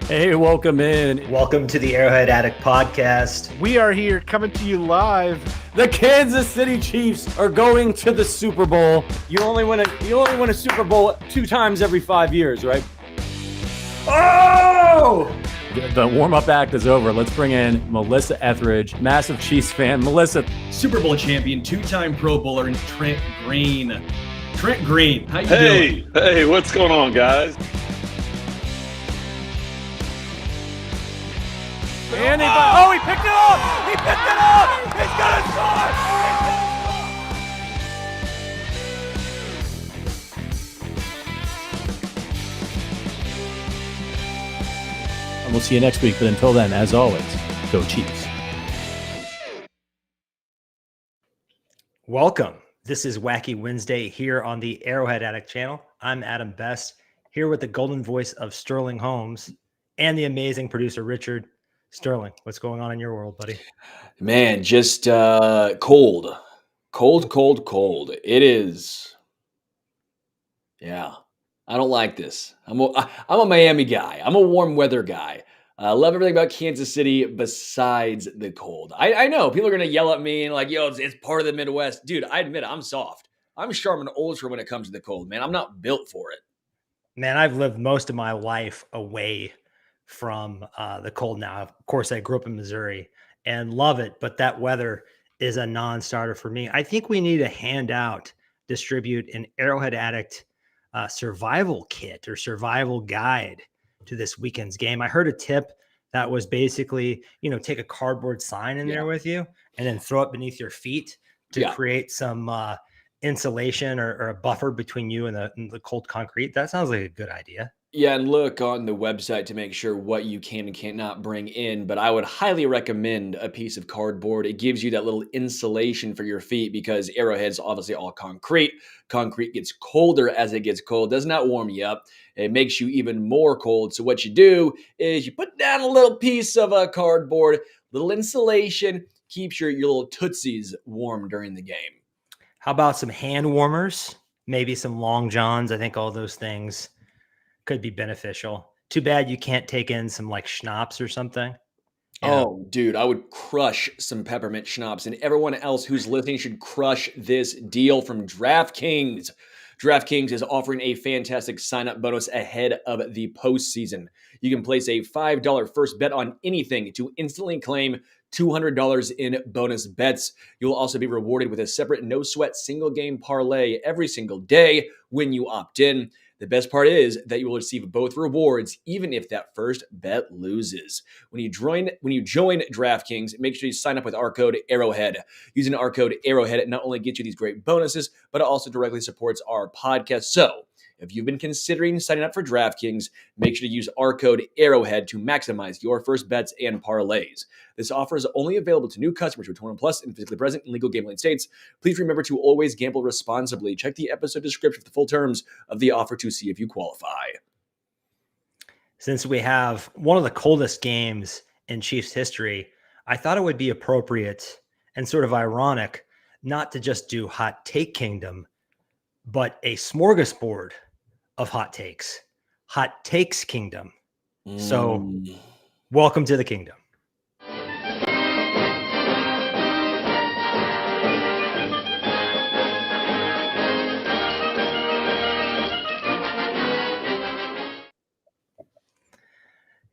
Hey, welcome in. Welcome to the Arrowhead Addict podcast. We are here coming to you live. The Kansas City Chiefs are going to the Super Bowl. You only win a Super Bowl 2 times every 5 years, right? Oh! The warm-up act is over. Let's bring in Melissa Etheridge, massive Chiefs fan. Melissa, Super Bowl champion, 2-time Pro Bowler, and Trent Green. Trent Green, how you doing? Hey, what's going on, guys? and he picked it up! He picked it up! He's gonna score! And we'll see you next week. But until then, as always, go Chiefs. Welcome. This is Wacky Wednesday here on the Arrowhead Addict channel. I'm Adam Best, here with the golden voice of Sterling Holmes and the amazing producer Richard. Sterling, what's going on in your world, buddy? Man, just cold. It is. Yeah, I don't like this. I'm a Miami guy. I'm a warm weather guy. I love everything about Kansas City besides the cold. I know people are going to yell at me and like, yo, it's part of the Midwest. Dude, I admit it, I'm soft. I'm Charmin Ultra when it comes to the cold, man. I'm not built for it. Man, I've lived most of my life away from the cold now. Of course, I grew up in Missouri and love it, but that weather is a non-starter for me. I think we need to distribute an Arrowhead Addict survival kit or survival guide to this weekend's game. I heard a tip that was basically, take a cardboard sign in there with you and then throw it beneath your feet to create some insulation or a buffer between you and the cold concrete. That sounds like a good idea. Yeah, and look on the website to make sure what you can and cannot bring in. But I would highly recommend a piece of cardboard. It gives you that little insulation for your feet because Arrowhead's obviously all concrete. Concrete gets colder as it gets cold. Does not warm you up. It makes you even more cold. So what you do is you put down a little piece of a cardboard, little insulation, keeps your little tootsies warm during the game. How about some hand warmers? Maybe some long johns. I think all those things could be beneficial. Too bad you can't take in some like schnapps or something. Oh, dude, I would crush some peppermint schnapps, and everyone else who's listening should crush this deal from DraftKings. DraftKings is offering a fantastic sign-up bonus ahead of the postseason. You can place a $5 first bet on anything to instantly claim $200 in bonus bets. You'll also be rewarded with a separate no-sweat single-game parlay every single day when you opt in. The best part is that you will receive both rewards, even if that first bet loses. When you join DraftKings, make sure you sign up with our code Arrowhead. Using our code Arrowhead, it not only gets you these great bonuses, but it also directly supports our podcast. So, if you've been considering signing up for DraftKings, make sure to use our code Arrowhead to maximize your first bets and parlays. This offer is only available to new customers who are 21 plus and physically present in legal gambling states. Please remember to always gamble responsibly. Check the episode description for the full terms of the offer to see if you qualify. Since we have one of the coldest games in Chiefs history, I thought it would be appropriate and sort of ironic not to just do Hot Take Kingdom, but a smorgasbord of hot takes. Hot Takes Kingdom. So, welcome to the kingdom.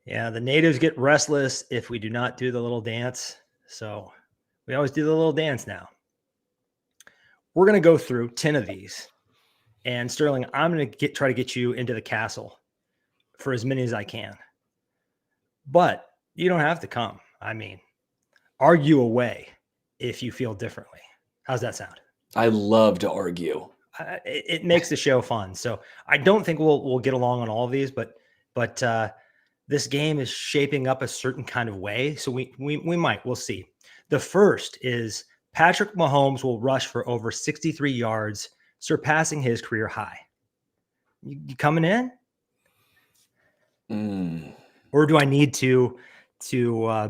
Yeah, the natives get restless if we do not do the little dance. So, we always do the little dance now. We're going to go through 10 of these. And Sterling, I'm going to try to get you into the castle for as many as I can. But you don't have to come. I mean, argue away if you feel differently. How's that sound? I love to argue. It makes the show fun. So I don't think we'll get along on all of these, but this game is shaping up a certain kind of way. So we might. We'll see. The first is Patrick Mahomes will rush for over 63 yards, surpassing his career high. You coming in? Or do I need to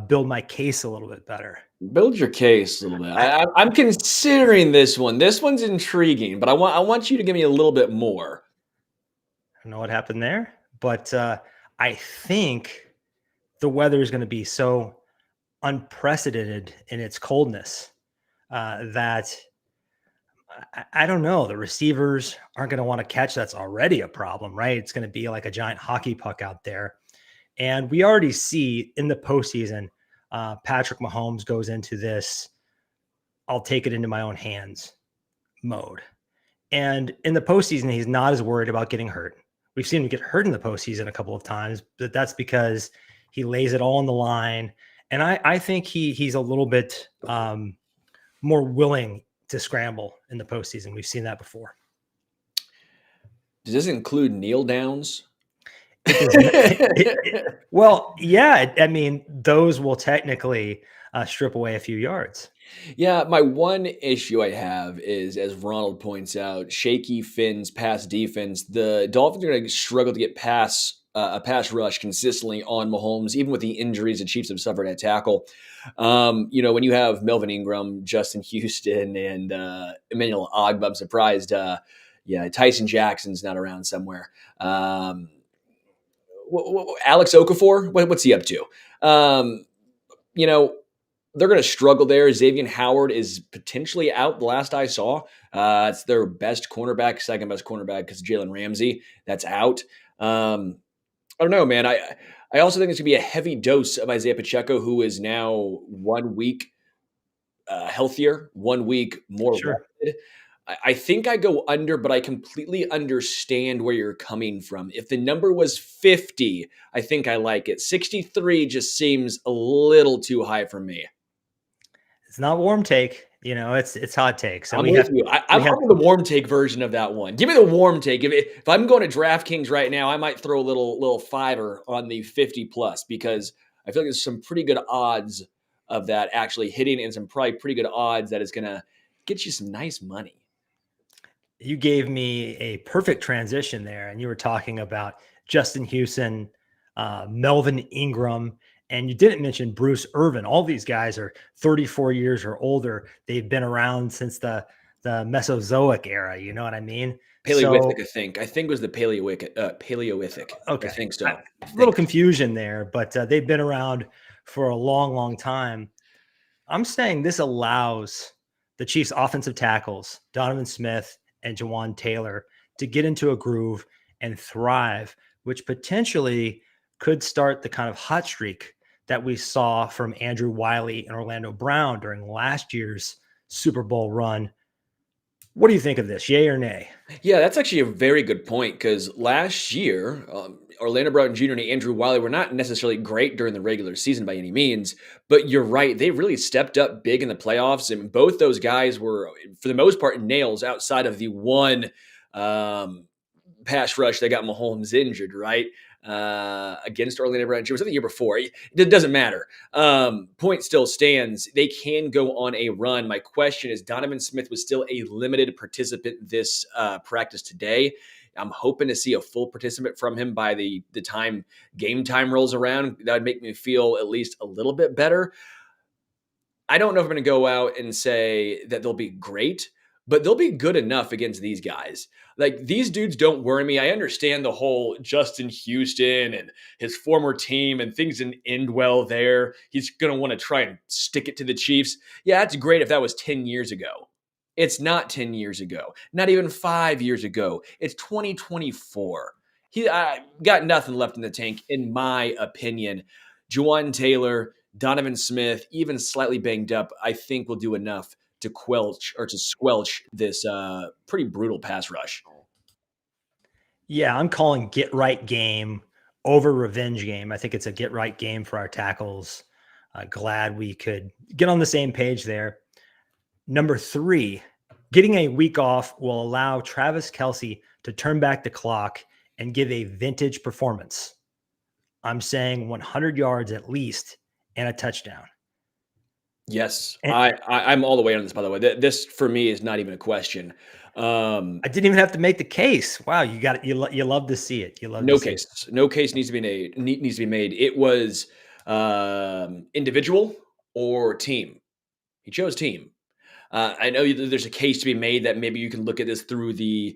build my case a little bit better? Build your case a little bit. I'm considering this one. This one's intriguing, but I want you to give me a little bit more. I don't know what happened there, but I think the weather is going to be so unprecedented in its coldness that I don't know. The receivers aren't going to want to catch. That's already a problem, right? It's going to be like a giant hockey puck out there. And we already see in the postseason, Patrick Mahomes goes into this, I'll take it into my own hands mode. And in the postseason, he's not as worried about getting hurt. We've seen him get hurt in the postseason a couple of times, but that's because he lays it all on the line. And I think he's a little bit more willing to scramble in the postseason. We've seen that before. Does this include kneel downs? Well, yeah. I mean, those will technically strip away a few yards. Yeah, my one issue I have is, as Ronald points out, shaky Finn's pass defense. The Dolphins are going to struggle to get a pass rush consistently on Mahomes, even with the injuries the Chiefs have suffered at tackle. When you have Melvin Ingram, Justin Houston, and Emmanuel Ogbah, I'm surprised. Tyson Jackson's not around somewhere. Alex Okafor, what's he up to? They're going to struggle there. Xavier Howard is potentially out the last I saw. It's their best cornerback, second best cornerback, because Jalen Ramsey, that's out. I don't know, man. I also think it's going to be a heavy dose of Isaiah Pacheco, who is now 1 week healthier, 1 week more rested. I think I go under, but I completely understand where you're coming from. If the number was 50, I think I like it. 63 just seems a little too high for me. It's not warm take, it's hot take. So I'm with you. I'm the warm take version of that one. Give me the warm take. If I'm going to DraftKings right now, I might throw a little fiver on the 50 plus, because I feel like there's some pretty good odds of that actually hitting, and some probably pretty good odds that it's going to get you some nice money. You gave me a perfect transition there, and you were talking about Justin Houston, Melvin Ingram, and you didn't mention Bruce Irvin. All these guys are 34 years or older. They've been around since the Mesozoic era. You know what I mean? Paleolithic, I think it was the Paleolithic. Okay. I think so. A little confusion there, but they've been around for a long, long time. I'm saying this allows the Chiefs' offensive tackles, Donovan Smith and Jawan Taylor, to get into a groove and thrive, which potentially could start the kind of hot streak that we saw from Andrew Wiley and Orlando Brown during last year's Super Bowl run. What do you think of this? Yay or nay? Yeah, that's actually a very good point, because last year, Orlando Brown Jr. and Andrew Wiley were not necessarily great during the regular season by any means, but you're right. They really stepped up big in the playoffs, and both those guys were, for the most part, nails outside of the one pass rush that got Mahomes injured, right? Against Orlando Brown Jr. Was it the year before? It doesn't matter. Point still stands. They can go on a run. My question is, Donovan Smith was still a limited participant this practice today. I'm hoping to see a full participant from him by the time game time rolls around. That would make me feel at least a little bit better. I don't know if I'm going to go out and say that they'll be great, but they'll be good enough against these guys. Like, these dudes don't worry me. I understand the whole Justin Houston and his former team, and things didn't end well there. He's going to want to try and stick it to the Chiefs. Yeah, that's great if that was 10 years ago. It's not 10 years ago, not even 5 years ago. It's 2024. He got nothing left in the tank, in my opinion. Jawan Taylor, Donovan Smith, even slightly banged up, I think will do enough to squelch this pretty brutal pass rush. Yeah, I'm calling get right game over revenge game. I think it's a get right game for our tackles. Glad we could get on the same page there. Number 3, getting a week off will allow Travis Kelce to turn back the clock and give a vintage performance. I'm saying 100 yards at least and a touchdown. Yes, I'm all the way on this, by the way. This, for me, is not even a question. I didn't even have to make the case. Wow, you love to see it. No case needs to be made. It was individual or team. He chose team. I know there's a case to be made that maybe you can look at this through the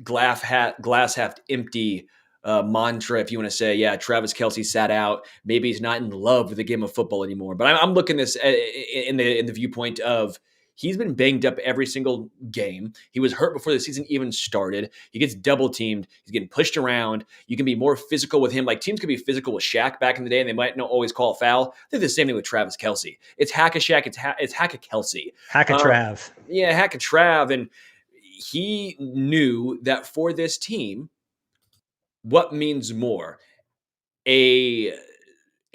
glass half empty mantra, if you want to say, yeah, Travis Kelce sat out. Maybe he's not in love with the game of football anymore. But I'm looking this in the viewpoint of he's been banged up every single game. He was hurt before the season even started. He gets double teamed. He's getting pushed around. You can be more physical with him. Like teams could be physical with Shaq back in the day, and they might not always call a foul. They're the same thing with Travis Kelce. It's hack a Shaq. It's hack a Kelce. Hack a Trav. Yeah, hack a Trav. And he knew that for this team, what means more? A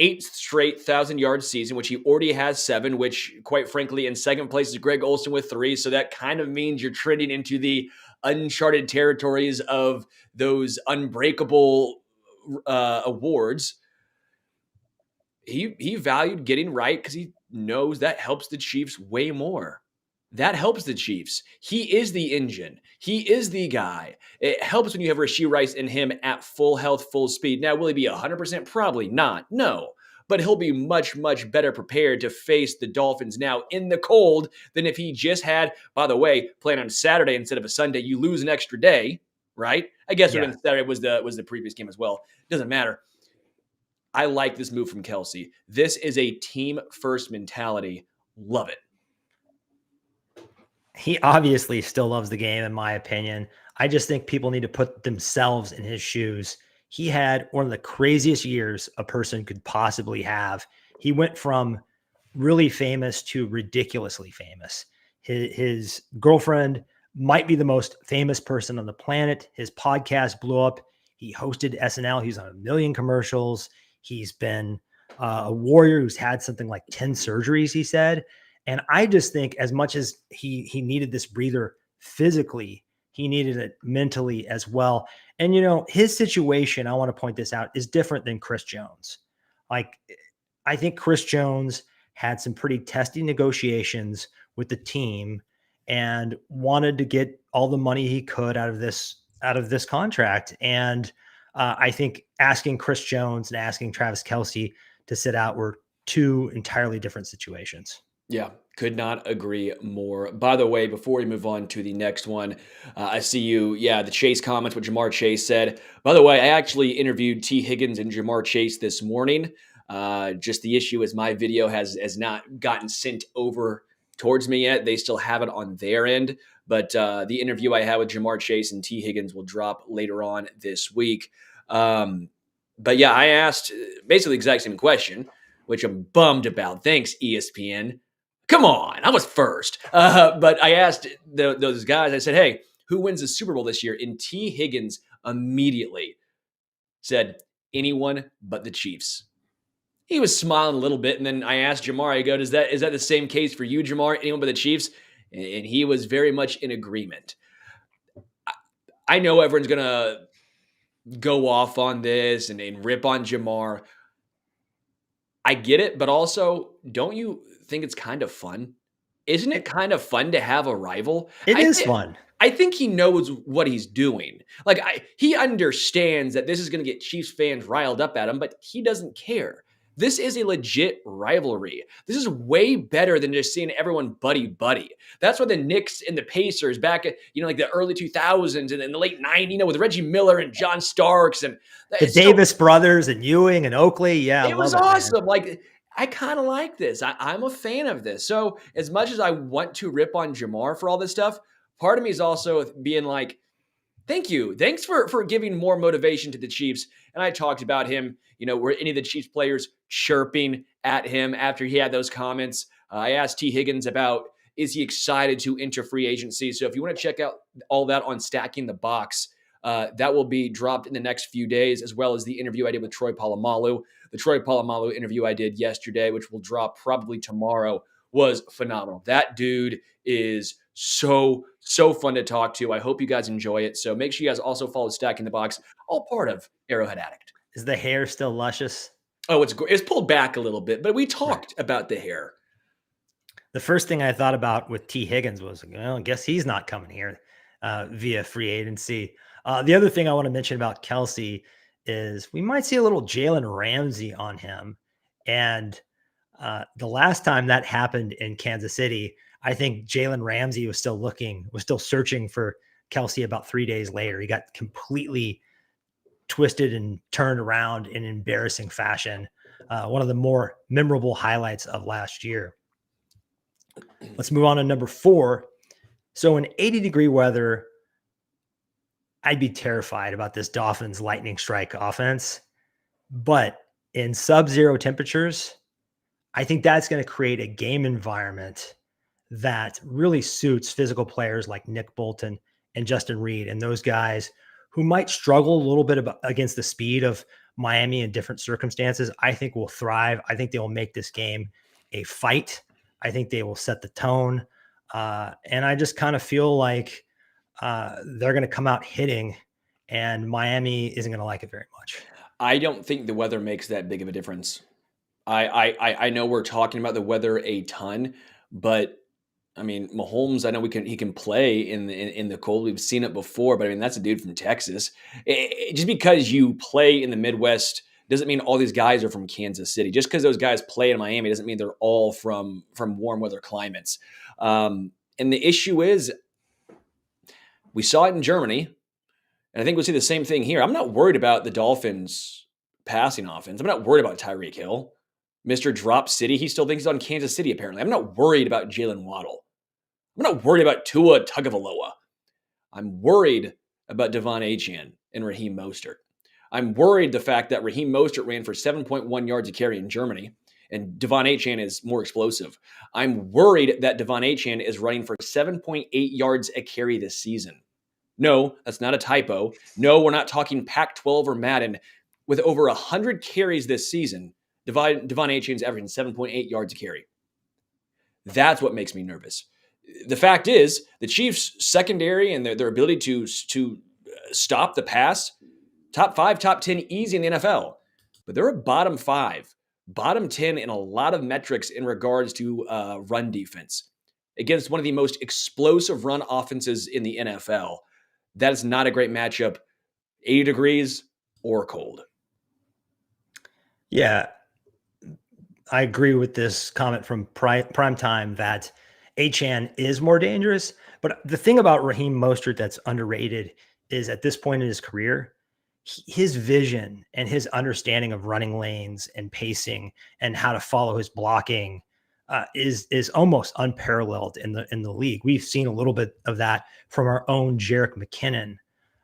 8th straight 1,000-yard season, which he already has 7, which quite frankly, in second place is Greg Olsen with 3. So that kind of means you're trending into the uncharted territories of those unbreakable awards. He valued getting right because he knows that helps the Chiefs way more. That helps the Chiefs. He is the engine. He is the guy. It helps when you have Rashee Rice and him at full health, full speed. Now, will he be 100%? Probably not. No. But he'll be much, much better prepared to face the Dolphins now in the cold than if he just had, by the way, playing on Saturday instead of a Sunday. You lose an extra day, right? I guess when Saturday was the previous game as well. Doesn't matter. I like this move from Kelce. This is a team-first mentality. Love it. He obviously still loves the game, in my opinion. I just think people need to put themselves in his shoes. He had one of the craziest years a person could possibly have. He went from really famous to ridiculously famous. His girlfriend might be the most famous person on the planet. His podcast blew up. He hosted SNL. He's on a million commercials. He's been a warrior who's had something like 10 surgeries, he said. And I just think as much as he needed this breather physically, he needed it mentally as well. And, you know, his situation, I want to point this out, is different than Chris Jones. Like, I think Chris Jones had some pretty testy negotiations with the team and wanted to get all the money he could out of this contract. And I think asking Chris Jones and asking Travis Kelce to sit out were two entirely different situations. Yeah, could not agree more. By the way, before we move on to the next one, I see you. Yeah, the Chase comments, what Jamar Chase said. By the way, I actually interviewed T. Higgins and Jamar Chase this morning. Just the issue is my video has not gotten sent over towards me yet. They still have it on their end. But the interview I had with Jamar Chase and T. Higgins will drop later on this week. But yeah, I asked basically the exact same question, which I'm bummed about. Thanks, ESPN. Come on, I was first. But I asked those guys, I said, hey, who wins the Super Bowl this year? And T. Higgins immediately said, anyone but the Chiefs. He was smiling a little bit, and then I asked Jamar, I go, is that the same case for you, Jamar? Anyone but the Chiefs? And he was very much in agreement. I know everyone's going to go off on this and rip on Jamar. I get it, but also, don't you think it's kind of fun? Isn't it kind of fun to have a rival? It is fun. I think he knows what he's doing. Like, he understands that this is going to get Chiefs fans riled up at him, but he doesn't care. This is a legit rivalry. This is way better than just seeing everyone buddy-buddy. That's why the Knicks and the Pacers back at, like the early 2000s and in the late 90s, with Reggie Miller and John Starks and the Davis brothers and Ewing and Oakley. Yeah, it was awesome. Like, I kind of like this. I'm a fan of this. So as much as I want to rip on Jamar for all this stuff, part of me is also being like, thank you. Thanks for giving more motivation to the Chiefs. And I talked about him, were any of the Chiefs players chirping at him after he had those comments? I asked T. Higgins about, is he excited to enter free agency? So if you want to check out all that on Stacking the Box, that will be dropped in the next few days, as well as the interview I did with Troy Polamalu. The Troy Polamalu interview I did yesterday, which will drop probably tomorrow, was phenomenal. That dude is so fun to talk to. I hope you guys enjoy it. So make sure you guys also follow Stacking the Box, all part of Arrowhead Addict. Is the hair still luscious? Oh, it's pulled back a little bit, but we talked about the hair. The first thing I thought about with T. Higgins was, well, I guess he's not coming here via free agency. The other thing I want to mention about Kelce is we might see a little Jalen Ramsey on him. And the last time that happened in Kansas City, I think Jalen Ramsey was still searching for Kelce about 3 days later. He got completely twisted and turned around in embarrassing fashion. One of the more memorable highlights of last year. Let's move on to number 4. So in 80-degree weather, I'd be terrified about this Dolphins lightning strike offense. But in sub-zero temperatures, I think that's going to create a game environment that really suits physical players like Nick Bolton and Justin Reed and those guys who might struggle a little bit against the speed of Miami in different circumstances. I think will thrive. I think they will make this game a fight. I think they will set the tone. And I just kind of feel like they're going to come out hitting, and Miami isn't going to like it very much. I don't think the weather makes that big of a difference. I know we're talking about the weather a ton, but I mean, Mahomes, I know he can play in the cold. We've seen it before, but I mean, that's a dude from Texas. Just because you play in the Midwest doesn't mean all these guys are from Kansas City. Just because those guys play in Miami doesn't mean they're all from warm weather climates. And the issue is, we saw it in Germany, and I think we'll see the same thing here. I'm not worried about the Dolphins passing offense. I'm not worried about Tyreek Hill, Mr. Drop City. He still thinks he's on Kansas City, apparently. I'm not worried about Jalen Waddle. I'm not worried about Tua Tagovailoa. I'm worried about Devon Achane and Raheem Mostert. I'm worried the fact that Raheem Mostert ran for 7.1 yards a carry in Germany, and Devon Achane is more explosive. I'm worried that Devon Achane is running for 7.8 yards a carry this season. No, that's not a typo. No, we're not talking Pac-12 or Madden. With over 100 carries this season, Devon Achane's averaging 7.8 yards a carry. That's what makes me nervous. The fact is, the Chiefs' secondary and their ability to stop the pass, top 5, top 10 easy in the NFL. But they're a bottom 5, bottom 10 in a lot of metrics in regards to run defense against one of the most explosive run offenses in the NFL. That is not a great matchup, 80 degrees or cold. Yeah, I agree with this comment from Prime Time that Achane is more dangerous. But the thing about Raheem Mostert that's underrated is at this point in his career, his vision and his understanding of running lanes and pacing and how to follow his blocking is almost unparalleled in the league. We've seen a little bit of that from our own Jerick McKinnon.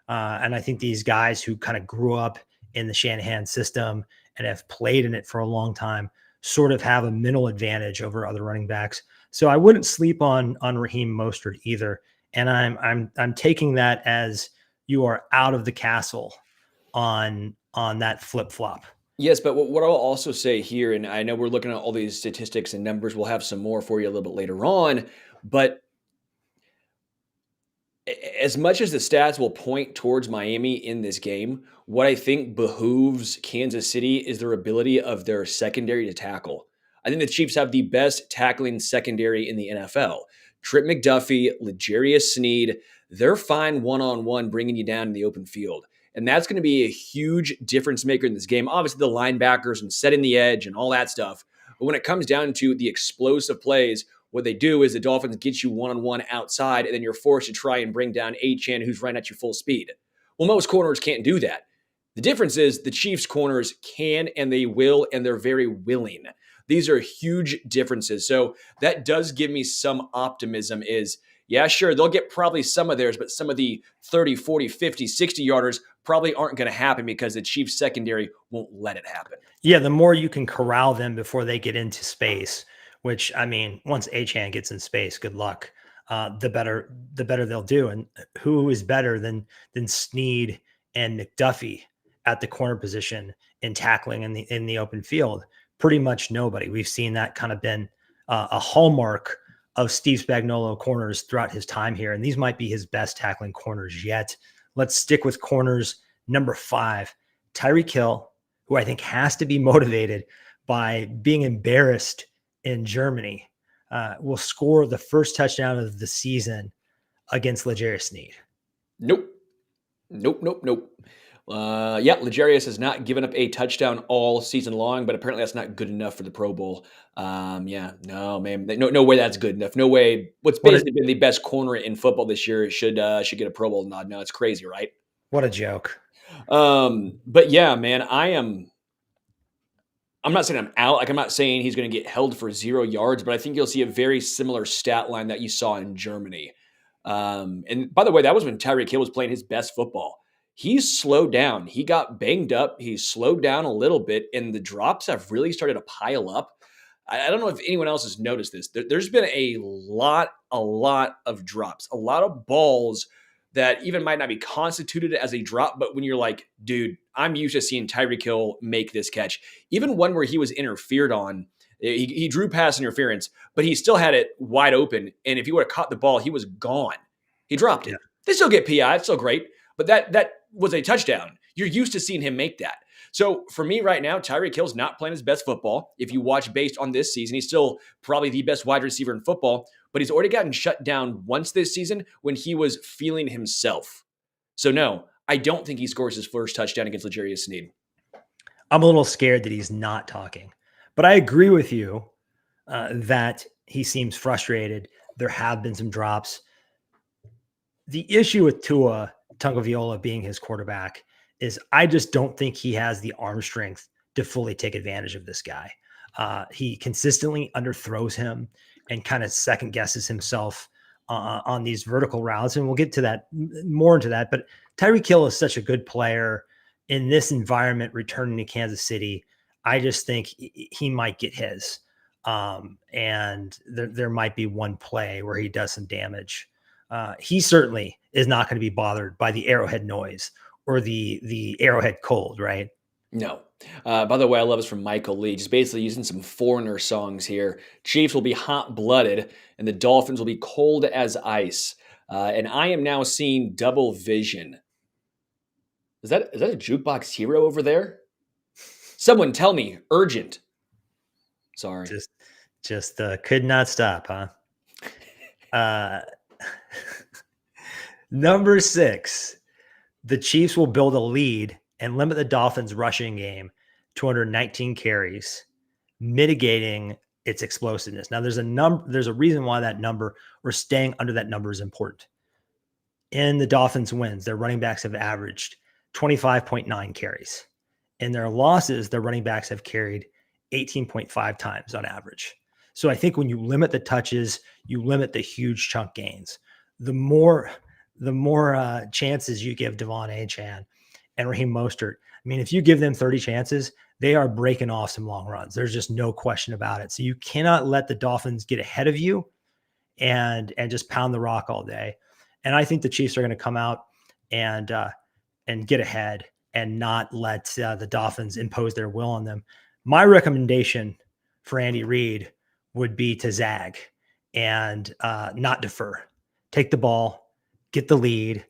And I think these guys who kind of grew up in the Shanahan system and have played in it for a long time sort of have a mental advantage over other running backs. So I wouldn't sleep on Raheem Mostert either. And I'm taking that as you are out of the castle on that flip-flop. Yes, but what I'll also say here, and I know we're looking at all these statistics and numbers, we'll have some more for you a little bit later on, but as much as the stats will point towards Miami in this game, what I think behooves Kansas City is their ability of their secondary to tackle. I think the Chiefs have the best tackling secondary in the NFL. Trip McDuffie, L'Jarius Sneed, they're fine one-on-one bringing you down in the open field. And that's going to be a huge difference maker in this game. Obviously, the linebackers and setting the edge and all that stuff. But when it comes down to the explosive plays, what they do is the Dolphins get you one-on-one outside, and then you're forced to try and bring down Achane, who's running at your full speed. Well, most corners can't do that. The difference is the Chiefs' corners can, and they will, and they're very willing. These are huge differences. So that does give me some optimism is, yeah, sure, they'll get probably some of theirs, but some of the 30, 40, 50, 60 yarders probably aren't going to happen because the Chiefs secondary won't let it happen. Yeah, the more you can corral them before they get into space, which, I mean, once Achane gets in space, good luck. The better they'll do. And who is better than Sneed and McDuffie at the corner position in tackling in the open field? Pretty much nobody. We've seen that kind of been a hallmark of Steve Spagnuolo corners throughout his time here. And these might be his best tackling corners yet. Let's stick with corners. Number 5, Tyreek Hill, who I think has to be motivated by being embarrassed in Germany, will score the first touchdown of the season against L'Jarius Sneed. Nope. Yeah, L'Jarius has not given up a touchdown all season long, but apparently that's not good enough for the Pro Bowl. No, man, no way that's good enough. No way. What's basically been the best corner in football this year should get a Pro Bowl nod. No, it's crazy, right? What a joke. But yeah, man, I'm not saying I'm out. Like, I'm not saying he's going to get held for 0 yards, but I think you'll see a very similar stat line that you saw in Germany. And by the way, that was when Tyreek Hill was playing his best football. He's slowed down. He got banged up. He's slowed down a little bit, and the drops have really started to pile up. I don't know if anyone else has noticed this. There's been a lot of drops, a lot of balls that even might not be constituted as a drop, but when you're like, dude, I'm used to seeing Tyreek Hill make this catch. Even one where he was interfered on, he drew pass interference, but he still had it wide open. And if he would have caught the ball, he was gone. He dropped it. Yeah. They still get PI, it's still great, but that was a touchdown. You're used to seeing him make that. So for me right now, Tyreek Hill's not playing his best football. If you watch based on this season, he's still probably the best wide receiver in football, but he's already gotten shut down once this season when he was feeling himself. So no, I don't think he scores his first touchdown against L'Jarius Sneed. I'm a little scared that he's not talking, but I agree with you that he seems frustrated. There have been some drops. The issue with Tua Tagovailoa being his quarterback is I just don't think he has the arm strength to fully take advantage of this guy. He consistently underthrows him and kind of second guesses himself on these vertical routes. And we'll get to that more into that, but Tyreek Hill is such a good player in this environment, returning to Kansas City. I just think he might get his. And there might be one play where he does some damage. He certainly is not going to be bothered by the Arrowhead noise or the Arrowhead cold, right? No. By the way, I love this from Michael Lee. Just basically using some Foreigner songs here. Chiefs will be hot-blooded, and the Dolphins will be cold as ice. And I am now seeing double vision. Is that a Jukebox Hero over there? Someone tell me, urgent. Sorry. Just could not stop, huh? Number 6, the Chiefs will build a lead and limit the Dolphins' rushing game to under 19 carries, mitigating its explosiveness. Now, there's a reason why that number, or staying under that number, is important. In the Dolphins' wins, their running backs have averaged 25.9 carries. In their losses, their running backs have carried 18.5 times on average. So I think when you limit the touches, you limit the huge chunk gains. The more chances you give Devon Achane and Raheem Mostert. I mean, if you give them 30 chances, they are breaking off some long runs. There's just no question about it. So you cannot let the Dolphins get ahead of you and just pound the rock all day. And I think the Chiefs are going to come out and get ahead and not let the Dolphins impose their will on them. My recommendation for Andy Reid would be to zag and not defer. Take the ball, get the lead.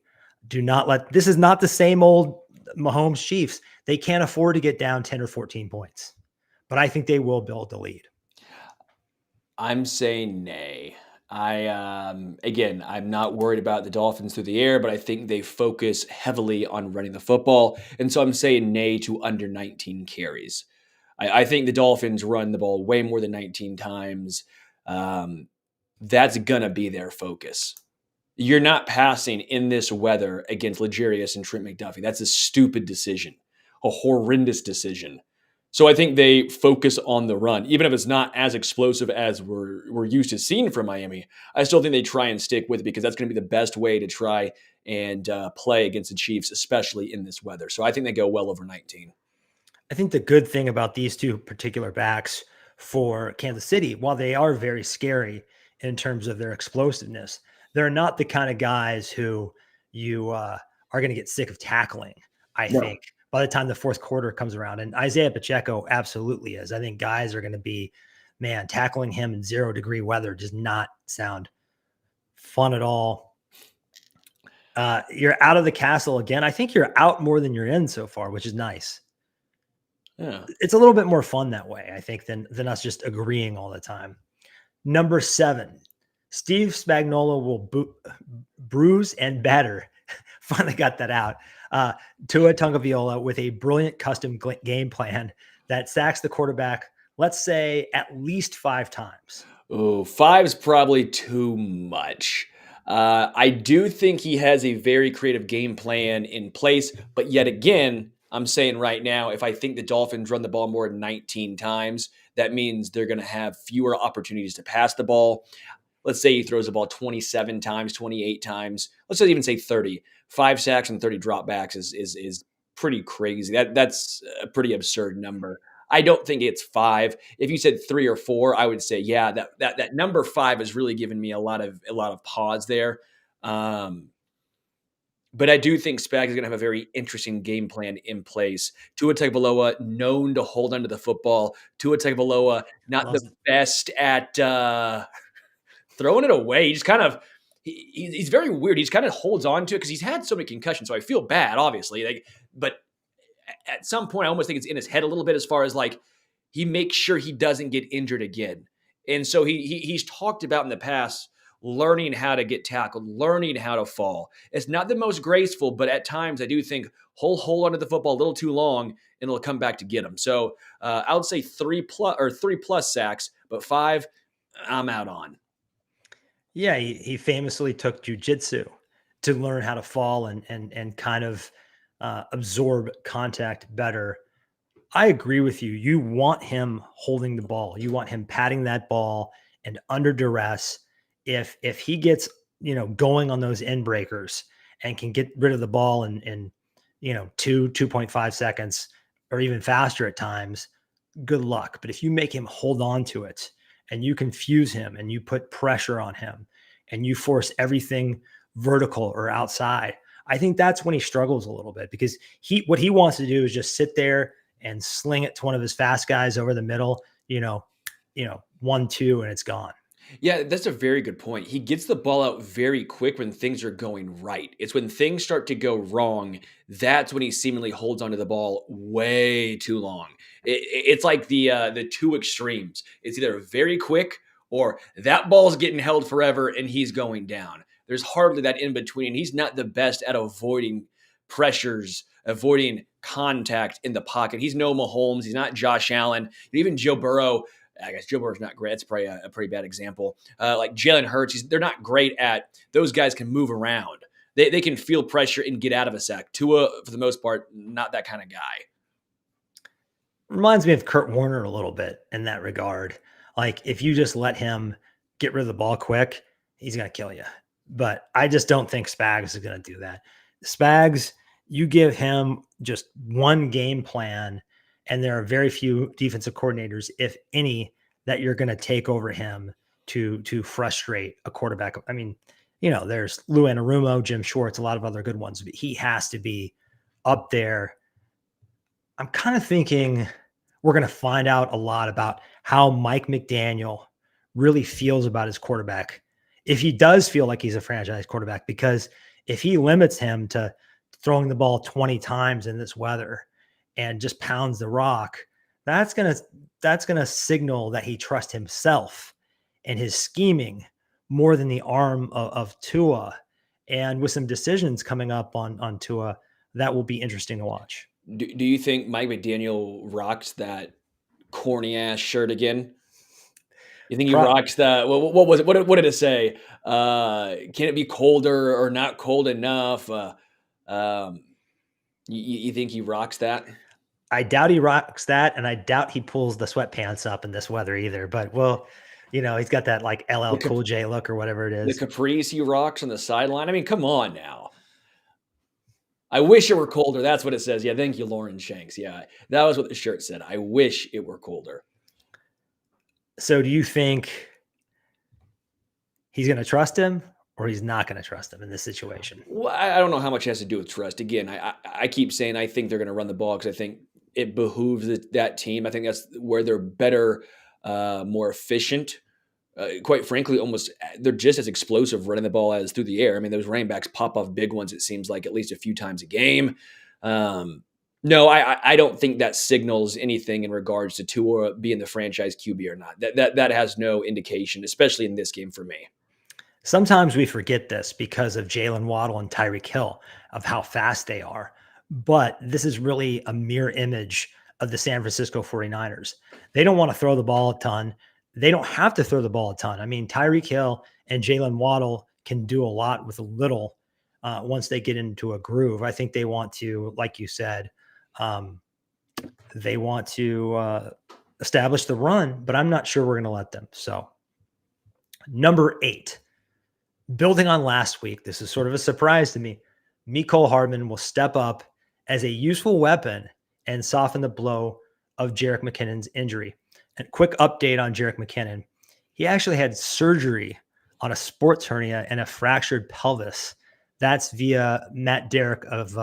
Do not let, this is not the same old Mahomes Chiefs. They can't afford to get down 10 or 14 points, but I think they will build the lead. I'm saying nay. Again, I'm not worried about the Dolphins through the air, but I think they focus heavily on running the football. And so I'm saying nay to under 19 carries. I think the Dolphins run the ball way more than 19 times. That's going to be their focus. You're not passing in this weather against L'Jarius and Trent McDuffie. That's a stupid decision, a horrendous decision. So I think they focus on the run, even if it's not as explosive as we're used to seeing from Miami. I still think they try and stick with it because that's going to be the best way to try and play against the Chiefs, especially in this weather. So I think they go well over 19. I think the good thing about these two particular backs for Kansas City, while they are very scary in terms of their explosiveness, they're not the kind of guys who you are going to get sick of tackling, I think, by the time the fourth quarter comes around. And Isaiah Pacheco absolutely is. I think guys are going to be, man, tackling him in 0-degree weather does not sound fun at all. You're out of the castle again. I think you're out more than you're in so far, which is nice. Yeah. It's a little bit more fun that way, I think, than us just agreeing all the time. Number 7, Steve Spagnuolo will bruise and batter. Finally got that out. Tua Tagovailoa with a brilliant custom game plan that sacks the quarterback, let's say, at least 5 times. Oh, 5's probably too much. I do think he has a very creative game plan in place, but yet again, I'm saying right now, if I think the Dolphins run the ball more than 19 times, that means they're going to have fewer opportunities to pass the ball. Let's say he throws the ball 27 times, 28 times. Let's even say 30. 5 sacks and 30 dropbacks is pretty crazy. That's a pretty absurd number. I don't think it's 5. If you said 3 or 4, I would say, yeah, that number 5 has really given me a lot of pause there. But I do think Spags is going to have a very interesting game plan in place. Tua Tagovailoa, known to hold onto the football. Tua Tagovailoa, not the best at throwing it away. He just kind of he's very weird. He just kind of holds on to it because he's had so many concussions. So I feel bad, obviously. But at some point, I almost think it's in his head a little bit as far as like he makes sure he doesn't get injured again. And so he's talked about in the past learning how to get tackled, learning how to fall. It's not the most graceful, but at times I do think he'll hold onto the football a little too long and it'll come back to get him. So I would say 3+ sacks, but 5 I'm out on. Yeah, he famously took jujitsu to learn how to fall and kind of absorb contact better. I agree with you. You want him holding the ball. You want him patting that ball and under duress. If he gets, going on those end breakers and can get rid of the ball in 2.5 seconds or even faster at times, good luck. But if you make him hold on to it and you confuse him and you put pressure on him and you force everything vertical or outside, I think that's when he struggles a little bit because what he wants to do is just sit there and sling it to one of his fast guys over the middle, 1-2, and it's gone. Yeah, that's a very good point. He gets the ball out very quick when things are going right. It's when things start to go wrong, that's when he seemingly holds onto the ball way too long. It's like the two extremes. It's either very quick or that ball's getting held forever and he's going down. There's hardly that in between. He's not the best at avoiding pressures, avoiding contact in the pocket. He's no Mahomes. He's not Josh Allen. Even Joe Burrow. I guess Joe Burrow's not great. It's probably a pretty bad example. Like Jalen Hurts, they're not great at. Those guys can move around. They can feel pressure and get out of a sack. Tua, for the most part, not that kind of guy. Reminds me of Kurt Warner a little bit in that regard. Like if you just let him get rid of the ball quick, he's going to kill you. But I just don't think Spags is going to do that. Spags, you give him just one game plan, and there are very few defensive coordinators, if any, that you're going to take over him to frustrate a quarterback. I mean, there's Lou Anarumo, Jim Schwartz, a lot of other good ones, but he has to be up there. I'm kind of thinking we're going to find out a lot about how Mike McDaniel really feels about his quarterback. If he does feel like he's a franchise quarterback, because if he limits him to throwing the ball 20 times in this weather and just pounds the rock, that's gonna signal that he trusts himself and his scheming more than the arm of Tua. And with some decisions coming up on Tua, that will be interesting to watch. Do you think Mike McDaniel rocks that corny ass shirt again? You think he rocks that? What was it? What did it say? Can it be colder or not cold enough? You think he rocks that? I doubt he rocks that, and I doubt he pulls the sweatpants up in this weather either. But he's got that like LL Cool J look or whatever it is. The capris he rocks on the sideline. I mean, come on now. I wish it were colder. That's what it says. Yeah, thank you, Lauren Shanks. Yeah, that was what the shirt said. I wish it were colder. So do you think he's going to trust him or he's not going to trust him in this situation? Well, I don't know how much it has to do with trust. Again, I keep saying I think they're going to run the ball because I think it behooves that team. I think that's where they're better, more efficient. Quite frankly, almost they're just as explosive running the ball as through the air. I mean, those running backs pop off big ones, it seems like, at least a few times a game. No, I don't think that signals anything in regards to Tua being the franchise QB or not. That has no indication, especially in this game for me. Sometimes we forget this because of Jalen Waddle and Tyreek Hill, of how fast they are. But this is really a mirror image of the San Francisco 49ers. They don't want to throw the ball a ton. They don't have to throw the ball a ton. I mean, Tyreek Hill and Jalen Waddle can do a lot with a little once they get into a groove. I think they want to, like you said, they want to establish the run, but I'm not sure we're going to let them. So number 8, building on last week, this is sort of a surprise to me. Mecole Hardman will step up as a useful weapon and soften the blow of Jerick McKinnon's injury. And quick update on Jerick McKinnon. He actually had surgery on a sports hernia and a fractured pelvis. That's via Matt Derrick of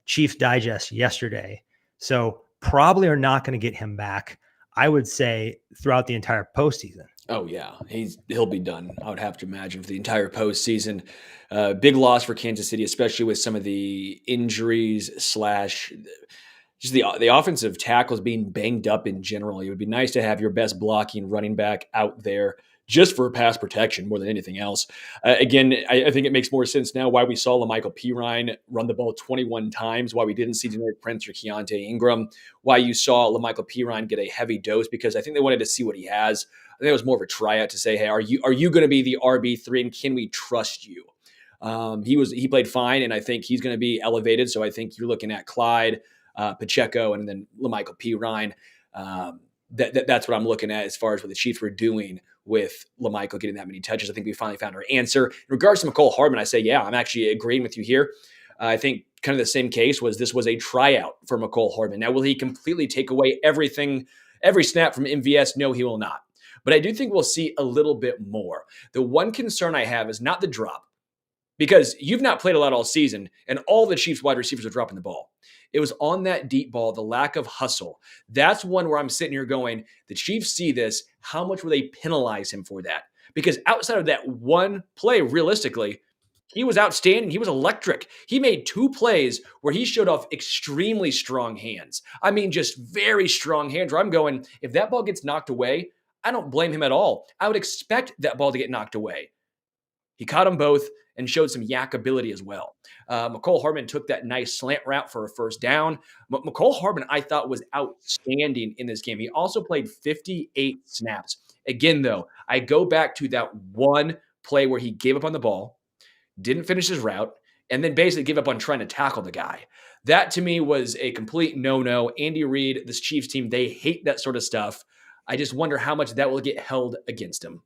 Chiefs Digest yesterday. So probably are not going to get him back, I would say, throughout the entire postseason. Oh yeah, he'll be done. I would have to imagine for the entire postseason. Big loss for Kansas City, especially with some of the injuries / just the offensive tackles being banged up in general. It would be nice to have your best blocking running back out there just for pass protection more than anything else. Again, I think it makes more sense now why we saw LaMichael Pirine run the ball 21 times, why we didn't see Deneric Prince or Keontae Ingram, why you saw LaMichael Pirine get a heavy dose, because I think they wanted to see what he has. I think it was more of a tryout to say, hey, are you going to be the RB3 and can we trust you? He played fine, and I think he's going to be elevated. So I think you're looking at Clyde, Pacheco, and then LaMichael Pirine. That's what I'm looking at as far as what the Chiefs were doing with LaMichael getting that many touches. I think we finally found our answer. In regards to Mecole Hardman, I say, yeah, I'm actually agreeing with you here. I think kind of the same case this was a tryout for Mecole Hardman. Now, will he completely take away every snap from MVS? No, he will not. But I do think we'll see a little bit more. The one concern I have is not the drop, because you've not played a lot all season, and all the Chiefs wide receivers are dropping the ball. It was on that deep ball, the lack of hustle. That's one where I'm sitting here going, the Chiefs see this. How much will they penalize him for that? Because outside of that one play, realistically, he was outstanding. He was electric. He made 2 plays where he showed off extremely strong hands. I mean, just very strong hands where I'm going, if that ball gets knocked away, I don't blame him at all. I would expect that ball to get knocked away. He caught them both and showed some yak ability as well. Mecole Hardman took that nice slant route for a first down. Mecole Hardman, I thought, was outstanding in this game. He also played 58 snaps. Again, though, I go back to that one play where he gave up on the ball, didn't finish his route, and then basically gave up on trying to tackle the guy. That, to me, was a complete no-no. Andy Reid, this Chiefs team, they hate that sort of stuff. I just wonder how much that will get held against him.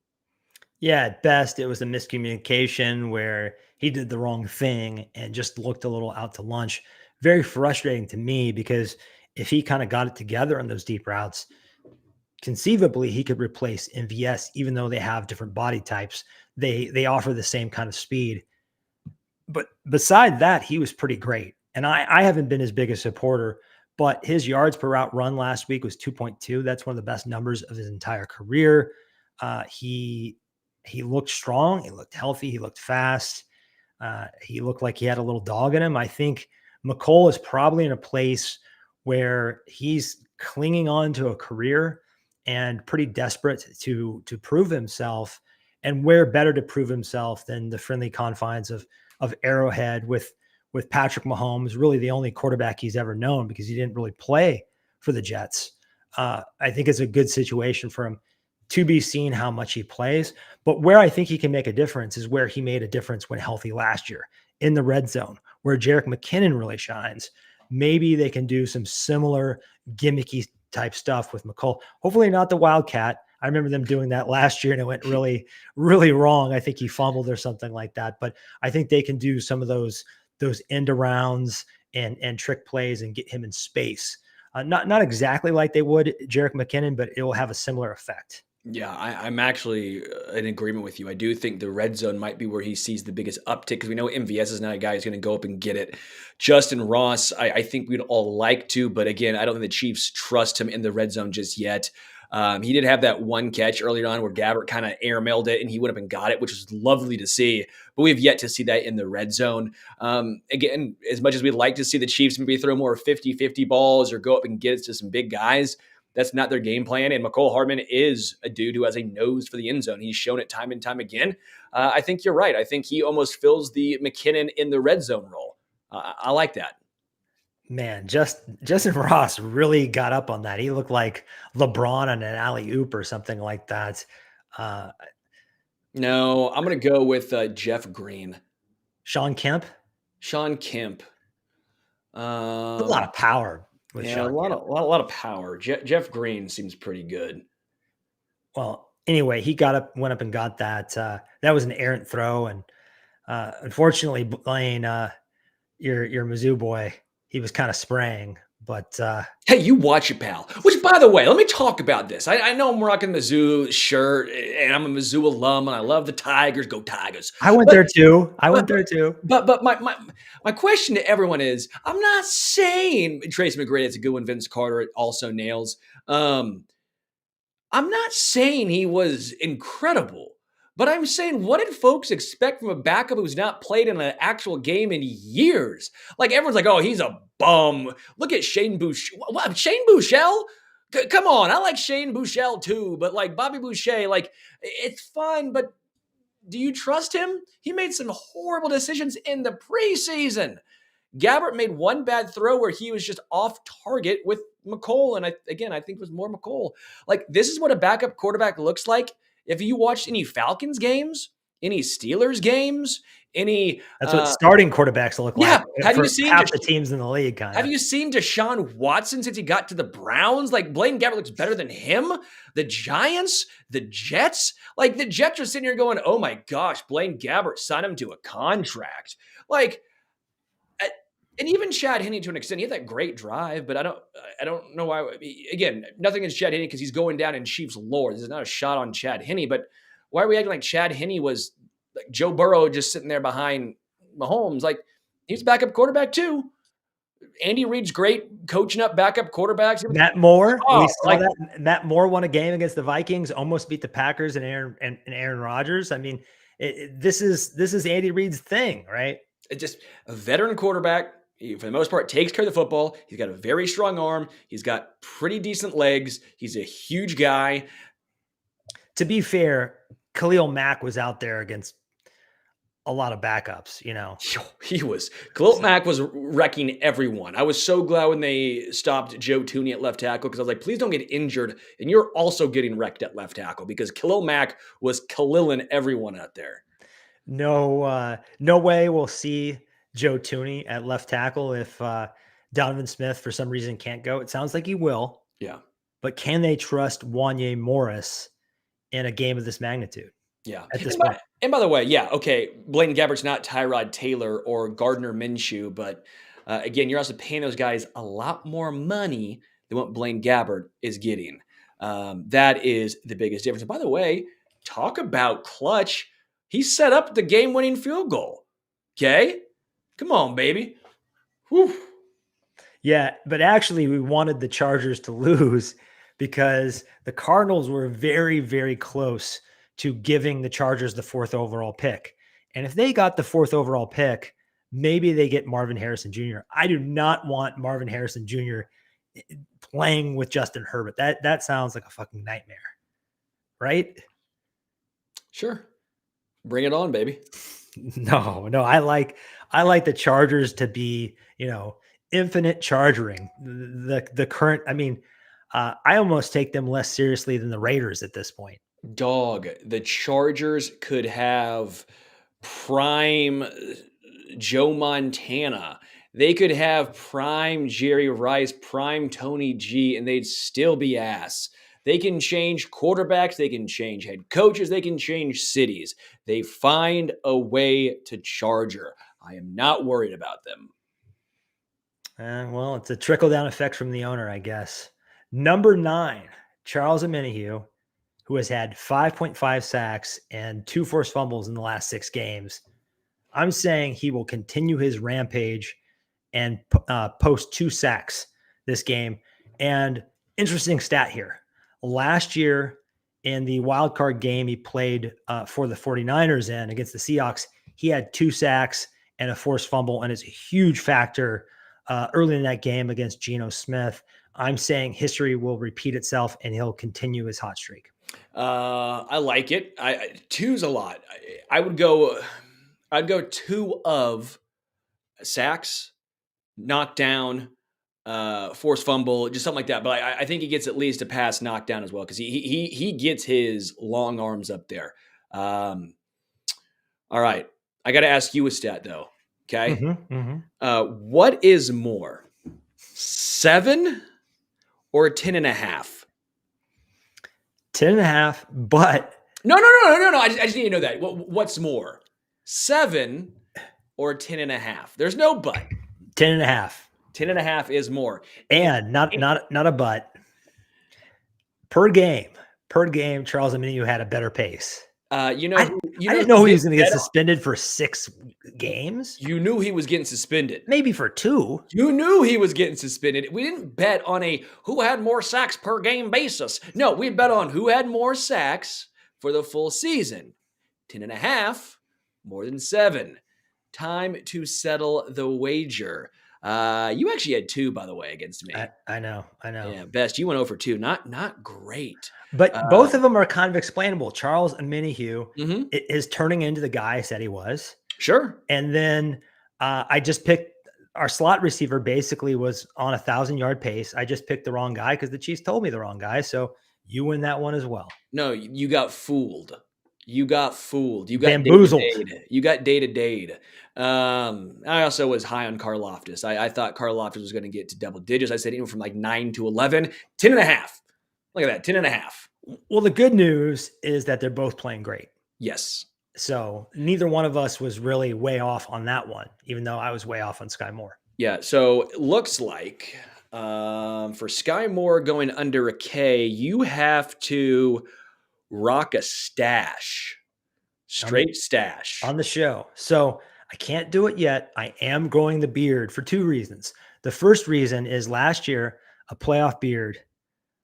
Yeah, at best, it was a miscommunication where he did the wrong thing and just looked a little out to lunch. Very frustrating to me, because if he kind of got it together on those deep routes, conceivably he could replace MVS, even though they have different body types. They offer the same kind of speed. But beside that, he was pretty great. And I haven't been as big a supporter, but his yards per route run last week was 2.2. That's one of the best numbers of his entire career. He looked strong. He looked healthy. He looked fast. He looked like he had a little dog in him. I think Mecole is probably in a place where he's clinging on to a career and pretty desperate to prove himself. And where better to prove himself than the friendly confines of Arrowhead with Patrick Mahomes, really the only quarterback he's ever known, because he didn't really play for the Jets. I think it's a good situation for him. To be seen how much he plays. But where I think he can make a difference is where he made a difference when healthy last year, in the red zone, where Jerick McKinnon really shines. Maybe they can do some similar gimmicky type stuff with Mecole. Hopefully not the Wildcat. I remember them doing that last year and it went really, really wrong. I think he fumbled or something like that. But I think they can do some of those end arounds and trick plays and get him in space. Not exactly like they would Jerick McKinnon, but it will have a similar effect. Yeah, I'm actually in agreement with you. I do think the red zone might be where he sees the biggest uptick, because we know MVS is not a guy who's going to go up and get it. Justin Ross, I think we'd all like to, but again, I don't think the Chiefs trust him in the red zone just yet. He did have that one catch earlier on where Gabbert kind of airmailed it and he went up and got it, which was lovely to see, but we have yet to see that in the red zone. Again, as much as we'd like to see the Chiefs maybe throw more 50-50 balls or go up and get it to some big guys, that's not their game plan. And Mecole Hardman is a dude who has a nose for the end zone. He's shown it time and time again. I think you're right. I think he almost fills the McKinnon in the red zone role. I like that. Man, Justin Ross really got up on that. He looked like LeBron on an alley-oop or something like that. No, I'm going to go with Jeff Green. Sean Kemp. Sean Kemp. A lot of power with Yeah, Sean Kemp. a lot of power. Jeff Green seems pretty good. Well, anyway, he went up and got that. That was an errant throw, and unfortunately, Blaine, your Mizzou boy, he was kind of spraying. But hey, you watch it, pal. Which, by the way, let me talk about this. I know I'm rocking the Mizzou shirt, and I'm a Mizzou alum, and I love the Tigers. Go Tigers! I went there too. But my question to everyone is: I'm not saying Trace McGrady, it's a good one. Vince Carter also nails. I'm not saying he was incredible, but I'm saying, what did folks expect from a backup who's not played in an actual game in years? Like, everyone's like, oh, he's a bum. Look at Shane Boucher. What? Shane Bouchel? Come on. I like Shane Bouchel too, but like Bobby Boucher, like, it's fine, but do you trust him? He made some horrible decisions in the preseason. Gabbert made one bad throw where he was just off target with McColl. And I think it was more McColl. Like, this is what a backup quarterback looks like. If you watched any Falcons games, any Steelers games, that's what starting quarterbacks look like. Have for you seen half the teams in the league? Have you seen Deshaun Watson since he got to the Browns? Like, Blaine Gabbert looks better than him. The Giants, the Jets, like the Jets are sitting here going, "Oh my gosh, Blaine Gabbert signed him to a contract." Like, and even Chad Henne to an extent, he had that great drive, but I don't know why. Again, nothing against Chad Henne because he's going down in Chiefs lore. This is not a shot on Chad Henne, but why are we acting like Chad Henne was like Joe Burrow just sitting there behind Mahomes? Like, he's a backup quarterback too. Andy Reid's great coaching up backup quarterbacks. Matt Moore, Oh, we saw that. Matt Moore won a game against the Vikings, almost beat the Packers and Aaron Rodgers. I mean, this is Andy Reid's thing, right? It's just a veteran quarterback. He, for the most part, takes care of the football. He's got a very strong arm. He's got pretty decent legs. He's a huge guy. To be fair, Khalil Mack was out there against a lot of backups, you know. Khalil Mack was wrecking everyone. I was so glad when they stopped Joe Tooney at left tackle because I was like, please don't get injured. And you're also getting wrecked at left tackle because Khalil Mack was Khalilin' everyone out there. No way we'll see Joe Tooney at left tackle if Donovan Smith for some reason can't go. It sounds like he will. Yeah. But can they trust Wanye Morris in a game of this magnitude? Yeah. At this point. And by the way, yeah, okay, Blaine Gabbert's not Tyrod Taylor or Gardner Minshew, but again, you're also paying those guys a lot more money than what Blaine Gabbert is getting. That is the biggest difference. And by the way, talk about clutch. He set up the game-winning field goal. Okay? Come on, baby. Whew. Yeah, but actually we wanted the Chargers to lose because the Cardinals were very, very close to giving the Chargers the 4th overall pick. And if they got the 4th overall pick, maybe they get Marvin Harrison Jr. I do not want Marvin Harrison Jr. playing with Justin Herbert. That sounds like a fucking nightmare. Right? Sure. Bring it on, baby. No, I like the Chargers to be, infinite chargering. The current, I almost take them less seriously than the Raiders at this point. Dog, the Chargers could have prime Joe Montana. They could have prime Jerry Rice, prime Tony G, and they'd still be ass. They can change quarterbacks. They can change head coaches. They can change cities. They find a way to Charger. I am not worried about them. Well, it's a trickle-down effect from the owner, I guess. Number 9, Charles Omenihu, who has had 5.5 sacks and 2 forced fumbles in the last 6 games. I'm saying he will continue his rampage and post 2 sacks this game. And interesting stat here. Last year in the wild card game he played for the 49ers in against the Seahawks, he had 2 sacks and a forced fumble, and it's a huge factor early in that game against Geno Smith. I'm saying history will repeat itself and he'll continue his hot streak. I like it. 2's a lot. I'd go 2 of sacks, knockdown, forced fumble, just something like that. But I think he gets at least a pass knockdown as well because he gets his long arms up there. All right. I got to ask you a stat, though. Okay. What is more, 7 or 10.5? 10.5, but No. I just need to know that. What's more, 7 or 10.5? There's no but. 10.5. 10.5 is more. And not a but. Per game, Charles Omenihu had a better pace. I didn't know he was going to get suspended for 6 games. You knew he was getting suspended. Maybe for 2. You knew he was getting suspended. We didn't bet on a who had more sacks per game basis. No, we bet on who had more sacks for the full season. 10.5, more than 7. Time to settle the wager. You actually had 2, by the way, against me. I know. Yeah, Best. You went over 2. Not great. But both of them are kind of explainable. Charles Omenihu Mm-hmm. is turning into the guy I said he was. Sure. And then I just picked our slot receiver. Basically, was on 1,000-yard pace. I just picked the wrong guy because the Chiefs told me the wrong guy. So you win that one as well. No, you got fooled. You got bamboozled. You got day-to-day. I also was high on Karlaftis. I thought Karlaftis was going to get to double digits. I said even from like 9 to 11, 10.5. Look at that, 10.5. Well, the good news is that they're both playing great. Yes. So neither one of us was really way off on that one, even though I was way off on Sky Moore. Yeah. So it looks like for Sky Moore going under a K, you have to rock a stash, straight stash on the show. So I can't do it yet. I am growing the beard for 2 reasons. The first reason is last year, a playoff beard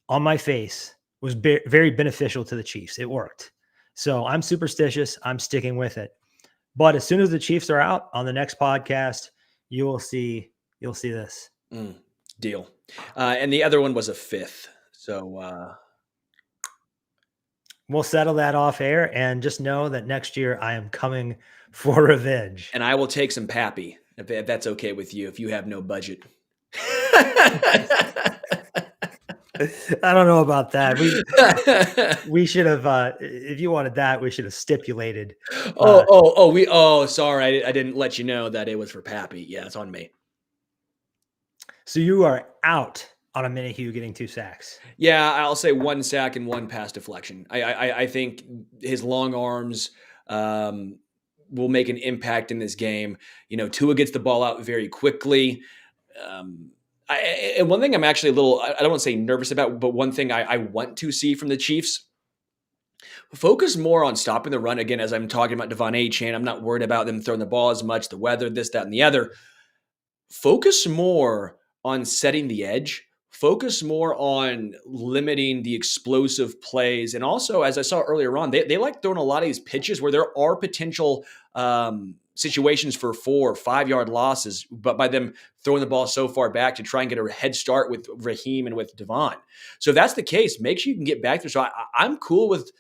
on my face was very beneficial to the Chiefs. It worked. So I'm superstitious. I'm sticking with it. But as soon as the Chiefs are out on the next podcast, you'll see this. Deal. And the other one was a 5th. So we'll settle that off air, and just know that next year I am coming for revenge. And I will take some Pappy if that's okay with you, if you have no budget. I don't know about that. We should have, if you wanted that, we should have stipulated. Sorry. I didn't let you know that it was for Pappy. Yeah, it's on me. So you are out on Omenihu getting 2 sacks. Yeah, I'll say 1 sack and 1 pass deflection. I think his long arms will make an impact in this game. Tua gets the ball out very quickly. And one thing I'm actually a little, I don't want to say nervous about, but one thing I want to see from the Chiefs, focus more on stopping the run. Again, as I'm talking about Devon Achane, I'm not worried about them throwing the ball as much, the weather, this, that, and the other. Focus more on setting the edge. Focus more on limiting the explosive plays. And also, as I saw earlier on, they like throwing a lot of these pitches where there are potential situations for 4 or 5 yard losses, but by them throwing the ball so far back to try and get a head start with Raheem and with Devon. So if that's the case, make sure you can get back there. So I'm cool with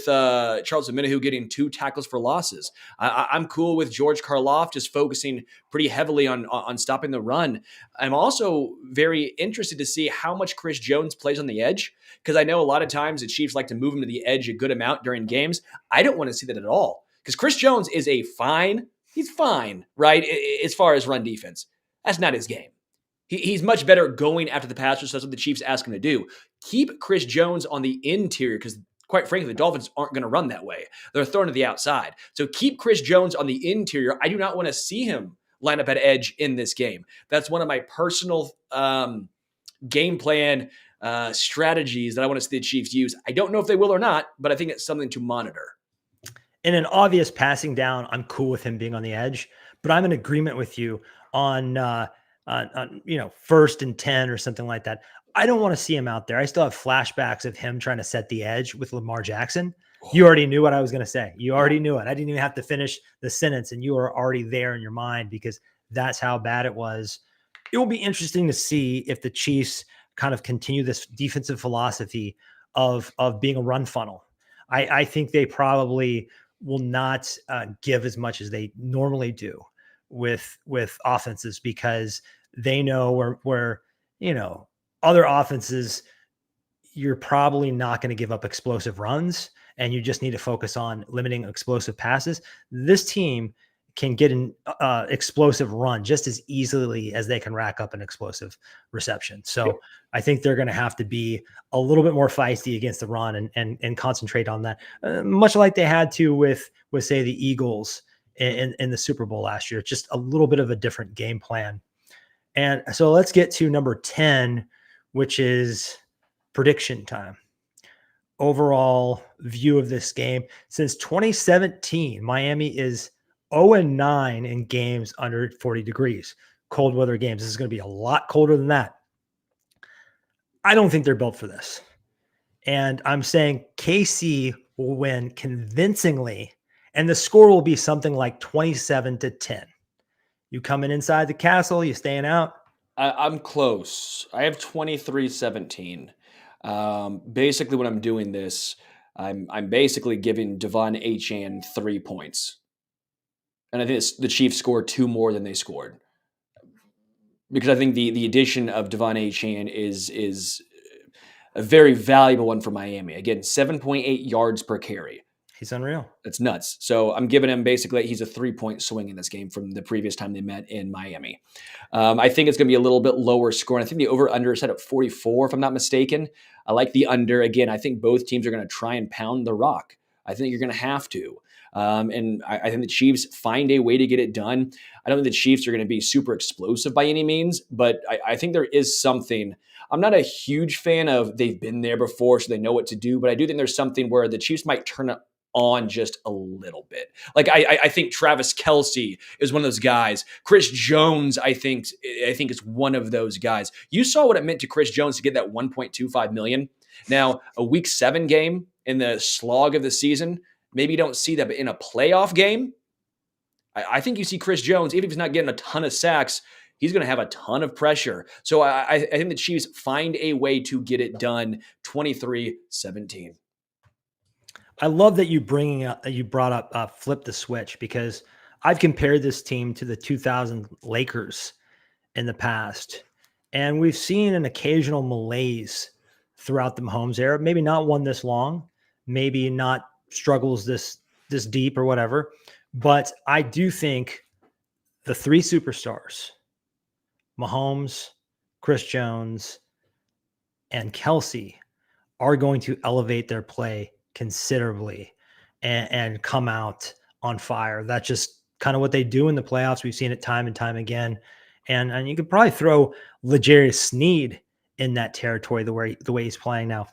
Charles Omenihu getting 2 tackles for losses. I'm cool with George Karloff just focusing pretty heavily on stopping the run. I'm also very interested to see how much Chris Jones plays on the edge, because I know a lot of times the Chiefs like to move him to the edge a good amount during games. I don't want to see that at all, because Chris Jones is he's fine, right? As far as run defense, that's not his game. He's much better going after the passer. So that's what the Chiefs ask him to do. Keep Chris Jones on the interior, because quite frankly, the Dolphins aren't going to run that way. They're thrown to the outside. So keep Chris Jones on the interior. I do not want to see him line up at edge in this game. That's one of my personal game plan strategies that I want to see the Chiefs use. I don't know if they will or not, but I think it's something to monitor. In an obvious passing down, I'm cool with him being on the edge, but I'm in agreement with you on 1st and 10 or something like that. I don't want to see him out there. I still have flashbacks of him trying to set the edge with Lamar Jackson. You already knew what I was going to say. You already knew it. I didn't even have to finish the sentence, and you were already there in your mind, because that's how bad it was. It will be interesting to see if the Chiefs kind of continue this defensive philosophy of being a run funnel. I think they probably will not give as much as they normally do with offenses, because they know where other offenses, you're probably not going to give up explosive runs, and you just need to focus on limiting explosive passes, this team can get an explosive run just as easily as they can rack up an explosive reception. So I think they're going to have to be a little bit more feisty against the run and concentrate on that, much like they had to with say the Eagles in the Super Bowl last year. Just a little bit of a different game plan. And so let's get to number 10, which is prediction time. Overall view of this game. Since 2017, Miami is 0-9 in games under 40 degrees. Cold weather games. This is going to be a lot colder than that. I don't think they're built for this. And I'm saying KC will win convincingly, and the score will be something like 27-10. You coming inside the castle? You staying out? I'm close. I have 23-17. Basically, when I'm doing this, I'm basically giving Devon Achane 3 points. And I think the Chiefs scored 2 more than they scored. Because I think the addition of Devon Achane is a very valuable one for Miami. Again, 7.8 yards per carry. He's unreal. That's nuts. So I'm giving him basically, he's a 3-point swing in this game from the previous time they met in Miami. I think it's going to be a little bit lower scoring. I think the over-under is set at 44, if I'm not mistaken. I like the under. Again, I think both teams are going to try and pound the rock. I think you're going to have to. And I think the Chiefs find a way to get it done. I don't think the Chiefs are going to be super explosive by any means, but I think there is something. I'm not a huge fan of they've been there before, so they know what to do, but I do think there's something where the Chiefs might turn it on just a little bit. Like I think Travis Kelce is one of those guys. Chris Jones, I think is one of those guys. You saw what it meant to Chris Jones to get that $1.25 million. Now, a Week 7 game in the slog of the season, maybe you don't see that, but in a playoff game, I think you see Chris Jones, even if he's not getting a ton of sacks, he's going to have a ton of pressure. So I think the Chiefs find a way to get it done. 23-17. I love that you brought up flip the switch, because I've compared this team to the 2000 Lakers in the past, and we've seen an occasional malaise throughout the Mahomes era. Maybe not one this long, maybe not struggles this deep or whatever, but I do think the 3 superstars, Mahomes, Chris Jones, and Kelce, are going to elevate their play considerably and come out on fire. That's just kind of what they do in the playoffs. We've seen it time and time again. And you could probably throw L'Jarius Sneed in that territory the way he's playing now.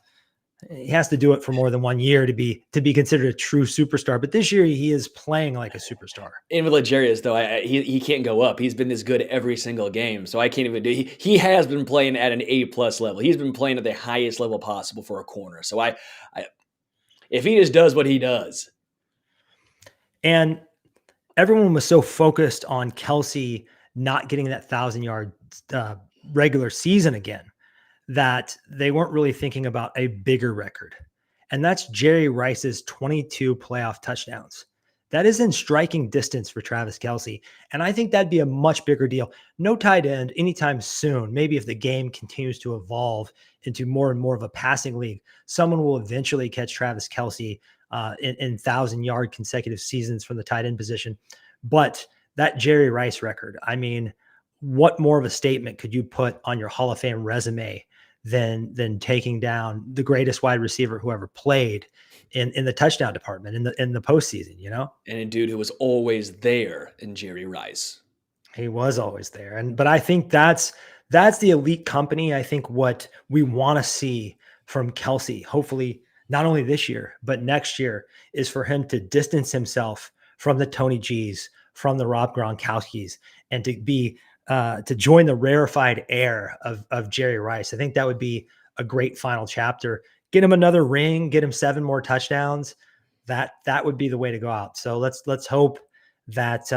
He has to do it for more than 1 year to be considered a true superstar. But this year he is playing like a superstar. And with L'Jarius, though, he can't go up. He's been this good every single game, so I can't even do. He has been playing at an A+ level. He's been playing at the highest level possible for a corner. So if he just does what he does. And everyone was so focused on Kelce not getting that 1,000-yard regular season again that they weren't really thinking about a bigger record. And that's Jerry Rice's 22 playoff touchdowns. That is in striking distance for Travis Kelce. And I think that'd be a much bigger deal. No tight end anytime soon. Maybe if the game continues to evolve into more and more of a passing league, someone will eventually catch Travis Kelce in 1,000-yard consecutive seasons from the tight end position. But that Jerry Rice record, I mean, what more of a statement could you put on your Hall of Fame resume than taking down the greatest wide receiver who ever played in the touchdown department in the postseason, you know? And a dude who was always there in Jerry Rice. He was always there. But I think that's the elite company. I think what we want to see from Kelce, hopefully not only this year, but next year, is for him to distance himself from the Tony G's, from the Rob Gronkowski's, and to be to join the rarefied air of Jerry Rice. I think that would be a great final chapter. Get him another ring, get him 7 more touchdowns. That would be the way to go out. So let's hope that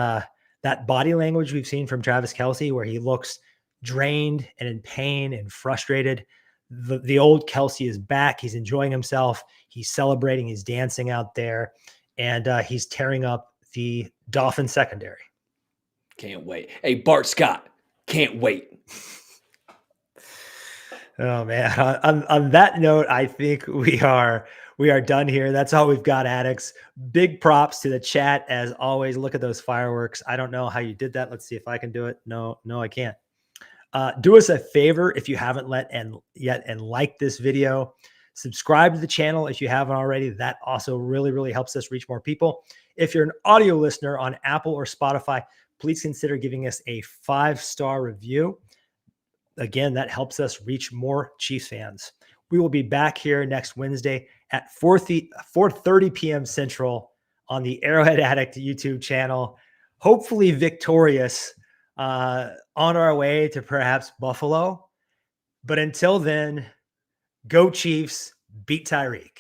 that body language we've seen from Travis Kelce, where he looks drained and in pain and frustrated, the old Kelce is back. He's enjoying himself. He's celebrating. He's dancing out there, and he's tearing up the Dolphins secondary. Can't wait. Hey, Bart Scott, can't wait. Oh man. On that note, I think we are We are done here. That's all we've got, addicts. Big props to the chat as always. Look at those fireworks. I don't know how you did that. Let's see if I can do it. No, I can't. Do us a favor if you haven't yet and like this video. Subscribe to the channel if you haven't already. That also really, really helps us reach more people. If you're an audio listener on Apple or Spotify, please consider giving us a 5-star review. Again, that helps us reach more Chiefs fans. We will be back here next Wednesday at 4:30 p.m. Central on the Arrowhead Addict YouTube channel. Hopefully victorious on our way to perhaps Buffalo. But until then, go Chiefs, beat Tyreek.